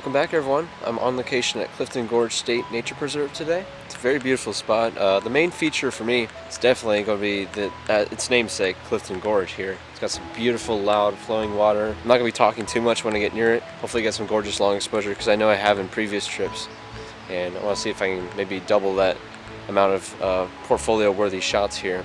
Welcome back, everyone. I'm on location at Clifton Gorge State Nature Preserve today. It's a very beautiful spot. The main feature for me is definitely going to be its namesake, Clifton Gorge here. It's got some beautiful, loud, flowing water. I'm not going to be talking too much when I get near it. Hopefully get some gorgeous long exposure because I know I have in previous trips. And I want to see if I can maybe double that amount of portfolio-worthy shots here.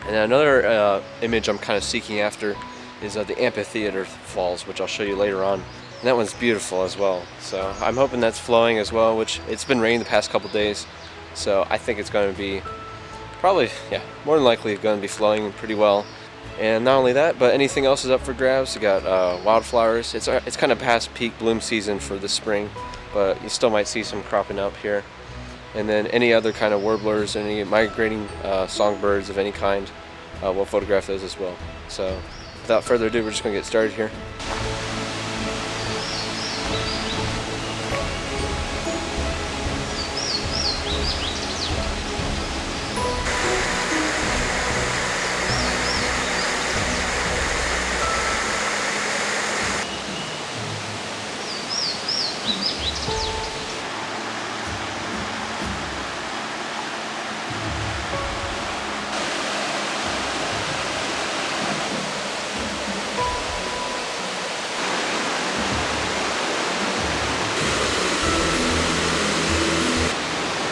And another image I'm kind of seeking after is the Amphitheater Falls, which I'll show you later on. And that one's beautiful as well. So I'm hoping that's flowing as well, which it's been raining the past couple days. So I think it's going to be probably, more than likely going to be flowing pretty well. And not only that, but anything else is up for grabs. You got wildflowers. It's kind of past peak bloom season for the spring, but you still might see some cropping up here. And then any other kind of warblers, any migrating songbirds of any kind, we'll photograph those as well. So without further ado, we're just going to get started here.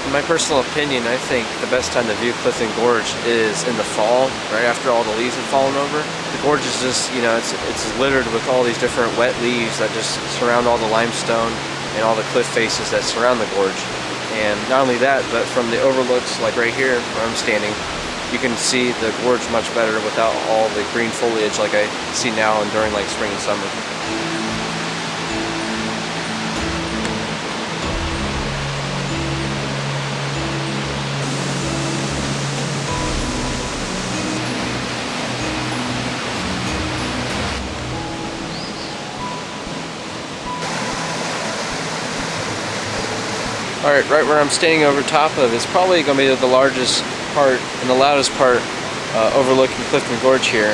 In my personal opinion, I think the best time to view Clifton Gorge is in the fall, right after all the leaves have fallen over. The gorge is just, it's littered with all these different wet leaves that just surround all the limestone and all the cliff faces that surround the gorge. And not only that, but from the overlooks, like right here where I'm standing, you can see the gorge much better without all the green foliage like I see now and during like spring and summer. Alright, right where I'm standing over top of is probably going to be the largest part and the loudest part overlooking Clifton Gorge here,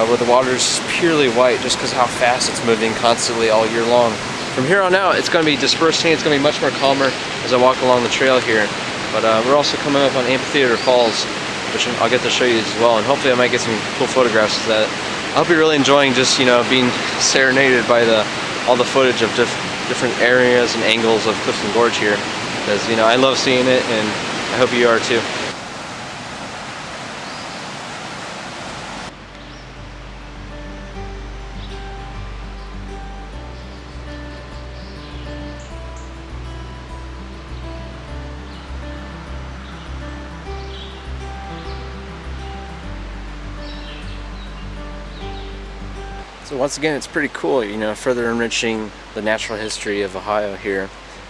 where the water is purely white just because of how fast it's moving constantly all year long. From here on out, it's going to be dispersing. It's going to be much more calmer as I walk along the trail here. But we're also coming up on Amphitheater Falls, which I'll get to show you as well, and hopefully I might get some cool photographs of that. I hope you're really enjoying just, being serenaded by all the footage of different areas and angles of Clifton Gorge here, because I love seeing it, and I hope you are too. So once again, it's pretty cool, further enriching the natural history of Ohio here.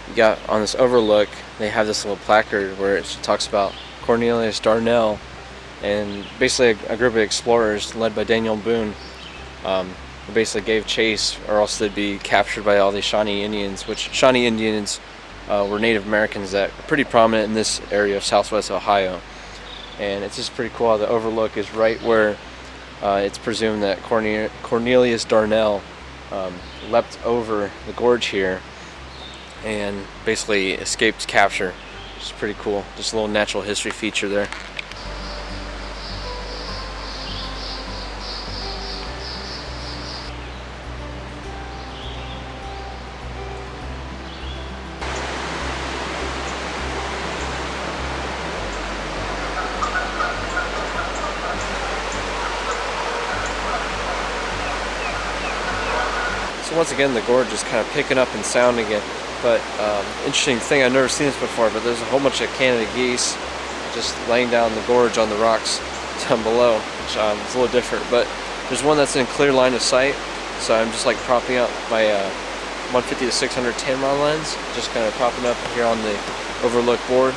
You got on this overlook, they have this little placard where it talks about Cornelius Darnell, and basically a group of explorers led by Daniel Boone basically gave chase, or else they'd be captured by all these Shawnee Indians, which Shawnee Indians were Native Americans that are pretty prominent in this area of southwest Ohio. And it's just pretty cool how the overlook is right where it's presumed that Cornelius Darnell leapt over the gorge here and basically escaped capture, which is pretty cool. Just a little natural history feature there. So once again, the gorge is kind of picking up in sound again. But interesting thing, I've never seen this before, but there's a whole bunch of Canada geese just laying down the gorge on the rocks down below, which is a little different. But there's one that's in clear line of sight, so I'm just like propping up my 150 to 600 Tamron lens, just kind of propping up here on the overlook board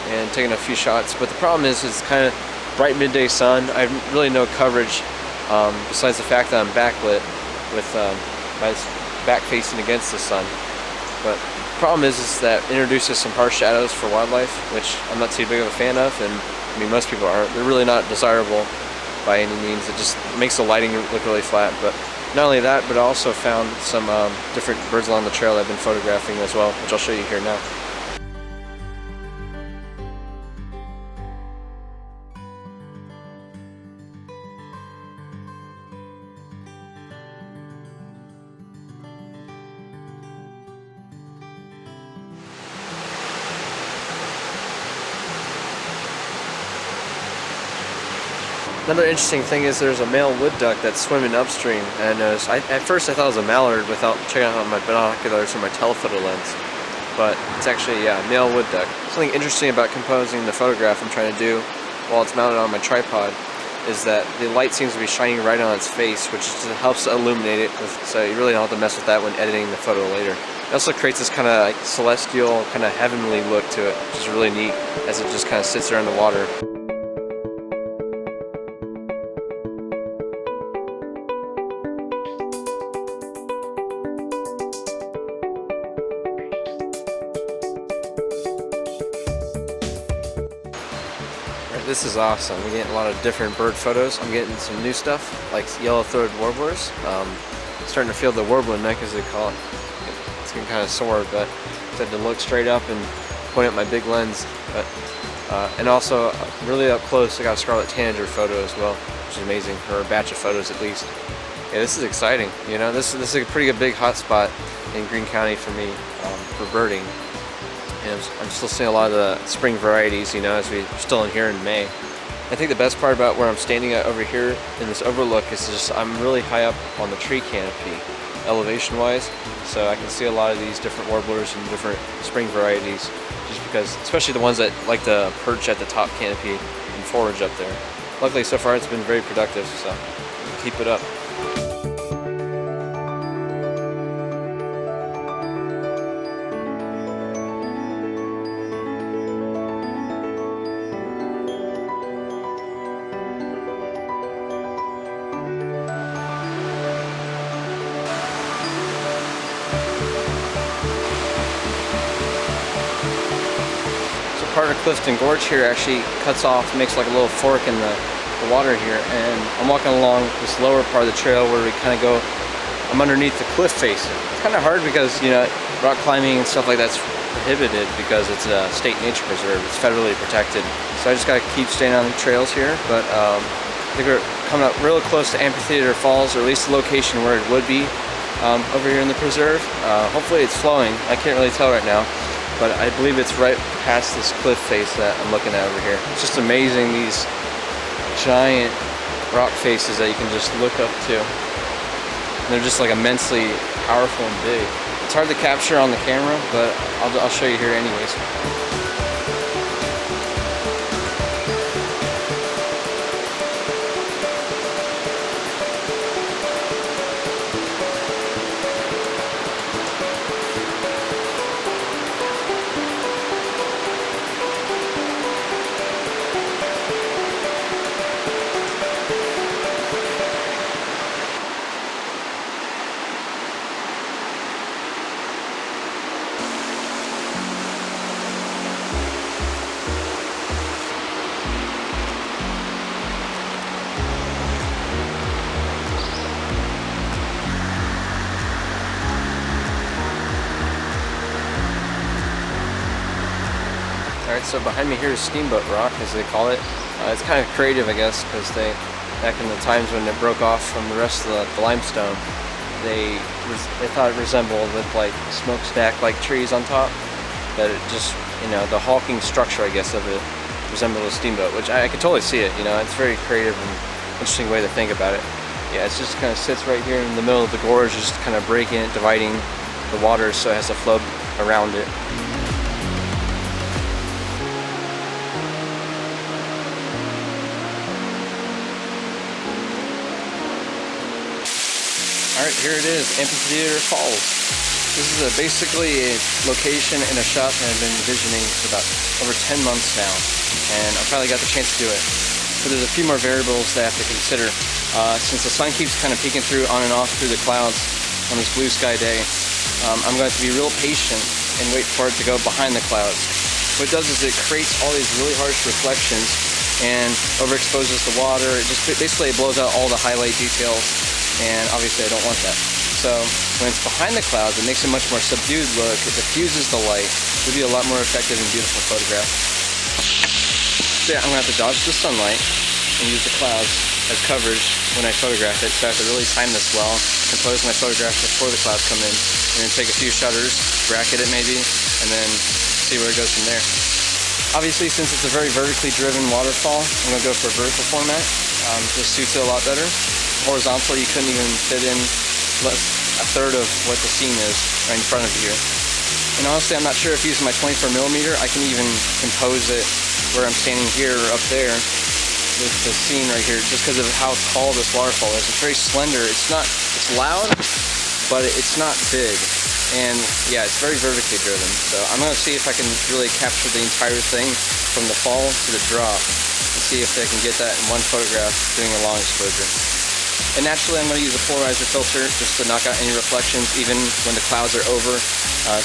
and taking a few shots. But the problem is it's kind of bright midday sun. I have really no coverage besides the fact that I'm backlit with my back facing against the sun. But the problem is that it introduces some harsh shadows for wildlife, which I'm not too big of a fan of, and most people aren't. They're really not desirable by any means. It just makes the lighting look really flat. But Not only that, but I also found some different birds along the trail I've been photographing as well, which I'll show you here now. Another interesting thing is there's a male wood duck that's swimming upstream, and at first I thought it was a mallard without checking out my binoculars or my telephoto lens, but it's actually, yeah, a male wood duck. Something interesting about composing the photograph I'm trying to do while it's mounted on my tripod is that the light seems to be shining right on its face, which just helps illuminate it, so you really don't have to mess with that when editing the photo later. It also creates this kind of like celestial, kind of heavenly look to it, which is really neat as it just kind of sits there in the water. This is awesome. We're getting a lot of different bird photos. I'm getting some new stuff, like Yellow Throated Warblers. Starting to feel the warbler neck, as they call it. It's getting kind of sore, but I had to look straight up and point at my big lens. But and also, really up close, I got a Scarlet Tanager photo as well, which is amazing, or a batch of photos at least. Yeah, this is exciting. You know, this is a pretty big hot spot in Greene County for me for birding. And I'm still seeing a lot of the spring varieties, you know, as we're still in here in May. I think the best part about where I'm standing at over here in this overlook is just I'm really high up on the tree canopy, elevation-wise, so I can see a lot of these different warblers and different spring varieties, just because, especially the ones that like to perch at the top canopy and forage up there. Luckily, so far it's been very productive, so keep it up. Part of Clifton Gorge here actually cuts off, makes like a little fork in the water here, and I'm walking along this lower part of the trail where we kind of go, I'm underneath the cliff face. It's kind of hard because, you know, rock climbing and stuff like that's prohibited because it's a state nature preserve, it's federally protected. So I just gotta keep staying on the trails here, but I think we're coming up real close to Amphitheater Falls, or at least the location where it would be over here in the preserve. Hopefully it's flowing, I can't really tell right now. But I believe it's right past this cliff face that I'm looking at over here. It's just amazing, these giant rock faces that you can just look up to. And they're just like immensely powerful and big. It's hard to capture on the camera, but I'll show you here anyways. Alright, so behind me here is Steamboat Rock, as they call it. It's kind of creative, I guess, because back in the times when it broke off from the rest of the limestone, they thought it resembled with like smokestack-like trees on top. That it just, you know, the hulking structure, I guess, of it resembled a steamboat, which I could totally see it. You know, it's a very creative and interesting way to think about it. Yeah, it just kind of sits right here in the middle of the gorge, just kind of breaking it, dividing the water so it has to flow around it. Alright, here it is, Amphitheater Falls. This is basically a location and a shot that I've been envisioning for about over 10 months now, and I finally got the chance to do it. But there's a few more variables that I have to consider. Since the sun keeps kind of peeking through on and off through the clouds on this blue sky day, I'm going to be real patient and wait for it to go behind the clouds. What it does is it creates all these really harsh reflections and overexposes the water. It just basically blows out all the highlight details. and obviously I don't want that. So when it's behind the clouds, it makes a much more subdued look. It diffuses the light. It'll be a lot more effective and beautiful photograph. So yeah, I'm gonna have to dodge the sunlight and use the clouds as coverage when I photograph it. So I have to really time this well, compose my photograph before the clouds come in, and then take a few shutters, bracket it maybe, and then see where it goes from there. Obviously, since it's a very vertically driven waterfall, I'm gonna go for a vertical format. This suits it a lot better. Horizontal, you couldn't even fit in less a third of what the scene is right in front of you here. And honestly, I'm not sure if using my 24mm, I can even compose it where I'm standing here or up there with the scene right here, just because of how tall this waterfall is. It's very slender. It's loud, but it's not big. And yeah, it's very vertically driven. So I'm gonna see if I can really capture the entire thing from the fall to the drop and see if I can get that in one photograph doing a long exposure. And naturally, I'm gonna use a polarizer filter just to knock out any reflections, even when the clouds are over,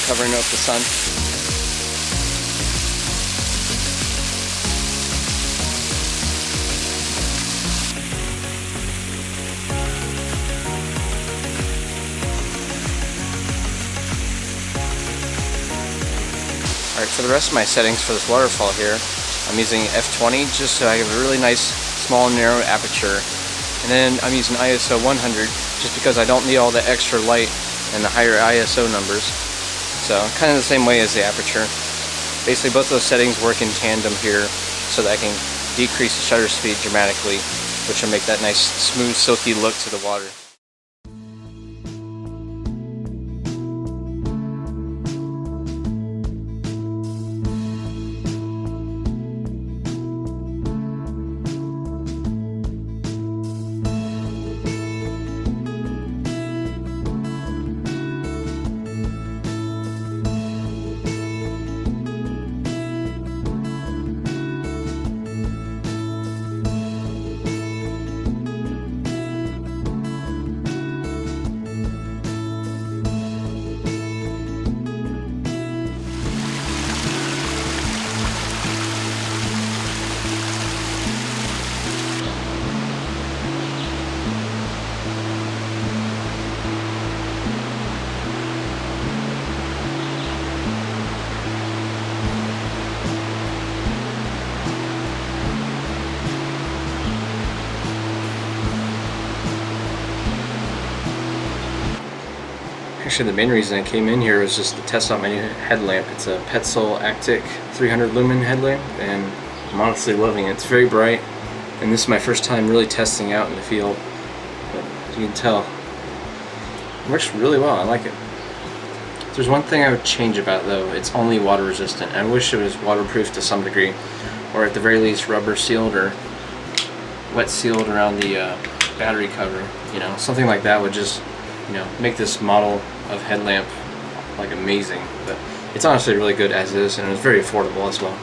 covering up the sun. Alright, for the rest of my settings for this waterfall here, I'm using f20 just so I have a really nice small narrow aperture. And then I'm using ISO 100 just because I don't need all the extra light and the higher ISO numbers. So kind of the same way as the aperture. Basically both those settings work in tandem here so that I can decrease the shutter speed dramatically, which will make that nice smooth silky look to the water. Actually, the main reason I came in here was just to test out my new headlamp. It's a Petzl Actic 300 lumen headlamp, and I'm honestly loving it. It's very bright, and this is my first time really testing out in the field. But as you can tell, it works really well. I like it. There's one thing I would change about it, though. It's only water resistant. I wish it was waterproof to some degree, or at the very least rubber sealed or wet sealed around the battery cover. You know, something like that would just, you know, make this model of headlamp like amazing. But it's honestly really good as is, and it's very affordable as well.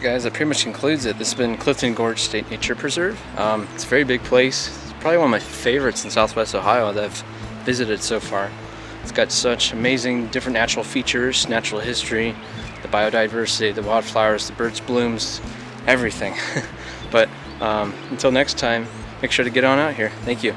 Alright guys, that pretty much concludes it. This has been Clifton Gorge State Nature Preserve. It's a very big place. It's probably one of my favorites in Southwest Ohio that I've visited so far. It's got such amazing different natural features, natural history, the biodiversity, the wildflowers, the birds, blooms, everything. But until next time, make sure to get on out here. Thank you.